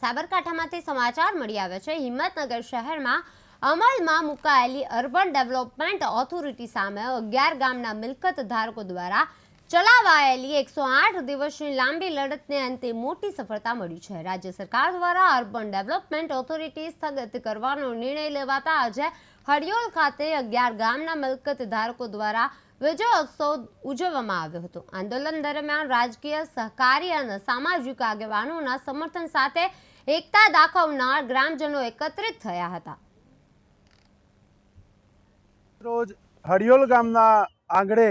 સાબરકાંઠામાંથી સમાચાર મળી આવ્યા છે। હિંમતનગર શહેરમાં અમલમાં મુકાયેલી અર્બન ડેવલપમેન્ટ ઓથોરિટી સામે 11 ગામના મિલકત ધારકો દ્વારા ચલાવાયેલી 108 દિવસની લાંબી લડતને અંતે મોટી સફળતા મળી છે। રાજ્ય સરકાર દ્વારા અર્બન ડેવલપમેન્ટ ઓથોરિટી સ્થગિત કરવાનો નિર્ણય લેવાતા આજે હડિયોલ ખાતે 11 ગામના મિલકત ધારકો દ્વારા વિજયોત્સવ ઉજવવામાં આવ્યો હતો। આંદોલન દરમિયાન રાજકીય, સહકારી અને સામાજિક આગેવાનોના સમર્થન સાથે એકતા દાખવનાર ગ્રામજનો એકત્રિત થયા હતા। રોજ હડિયોલ ગામના આંગણે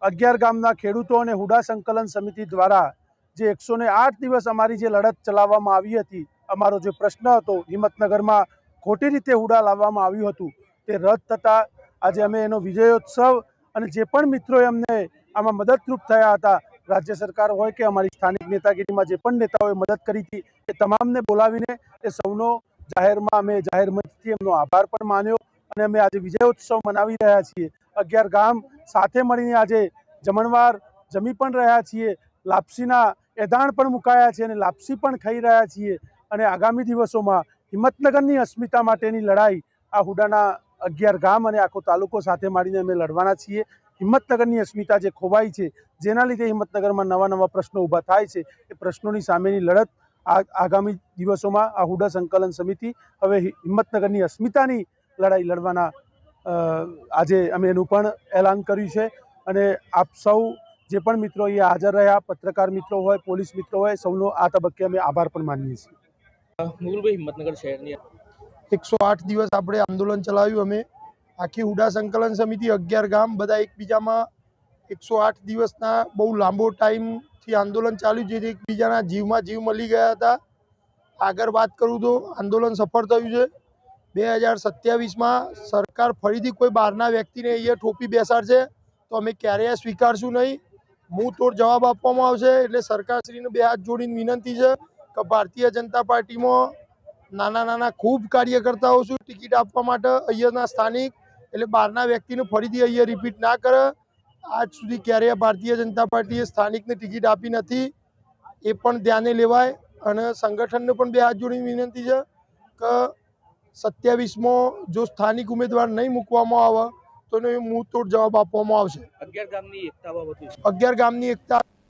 11 ગામના ખેડૂતો અને હુડા સંકલન સમિતિ દ્વારા જે 108 દિવસ અમારી જે લડત ચલાવવામાં આવી હતી, અમારો જે પ્રશ્ન હતો હિંમતનગરમાં ખોટી રીતે હુડા લાવવામાં આવ્યું હતું તે રદ થતાં આજે અમે એનો વિજયોત્સવ અને જે પણ મિત્રોએ અમને આમાં મદદરૂપ થયા હતા, રાજ્ય સરકાર હોય કે અમારી સ્થાનિક નેતાગીરીમાં જે પણ નેતાઓએ મદદ કરી હતી એ તમામને બોલાવીને એ સૌનો જાહેરમાં અમે જાહેર મંચથી એમનો આભાર પણ માન્યો અને અમે આજે વિજયોત્સવ મનાવી રહ્યા છીએ। 11 ગામ સાથે મળીને આજે જમણવાર જમી પણ રહ્યા છીએ, લાપસીના એદાણ પણ મુકાયા છે અને લાપસી પણ ખાઈ રહ્યા છીએ અને આગામી દિવસોમાં હિંમતનગરની અસ્મિતા માટેની લડાઈ આ હુડાના 11 ગામ અને આખો તાલુકો સાથે મળીને અમે લડવાના છીએ। હિંમતનગરની અસ્મિતા જે ખોવાઈ છે, જેના લીધે હિંમતનગરમાં નવા પ્રશ્નો ઊભા થાય છે, એ પ્રશ્નોની સામેની લડત આગામી દિવસોમાં આ હુડા સંકલન સમિતિ હવે હિંમતનગરની અસ્મિતાની લડાઈ લડવાના આજે અમે એનું પણ એલાન કર્યું છે અને આપ સૌ જે પણ મિત્રો અહીંયા હાજર રહ્યા, પત્રકાર મિત્રો હોય, પોલીસ મિત્રો હોય, સૌનો આ તબક્કે અમે આભાર પણ માનીએ છીએ। મુગલભાઈ, હિંમતનગર શહેરની 108 દિવસ આપણે આંદોલન ચલાવ્યું। અમે આખી હુડા સંકલન સમિતિ 11 ગામ બધા એકબીજામાં 108 દિવસના બહુ લાંબો ટાઈમથી આંદોલન ચાલ્યું, જે એકબીજાના જીવમાં જીવ મળી ગયા હતા। આગળ વાત કરું તો આંદોલન સફળ થયું છે। 2027માં સરકાર ફરીથી કોઈ બહારના વ્યક્તિને અહીંયા ઠોપી બેસાડશે તો અમે ક્યારેય સ્વીકારશું નહીં। મુંહ તોડ જવાબ આપવામાં આવશે। એટલે સરકારશ્રીને બે હાથ જોડીને વિનંતી છે કે ભારતીય જનતા પાર્ટીમાં નાના ખૂબ કાર્યકર્તાઓ છું ટિકિટ આપવા માટે અહીંયાના સ્થાનિક, એટલે બહારના વ્યક્તિને ફરીથી અહીંયા રિપીટ ના કરે। આજ સુધી ક્યારેય ભારતીય જનતા પાર્ટીએ સ્થાનિકને ટિકિટ આપી નથી, એ પણ ધ્યાને લેવાય અને સંગઠનને પણ બે હાથ જોડીને વિનંતી છે કે 27માં જો સ્થાનિક ઉમેદવાર નહીં મૂકવામાં આવે તો એનો મુંહ તોડ જવાબ આપવામાં આવશે। 11 ગામની એકતા બાબતે 11 ગામની એકતા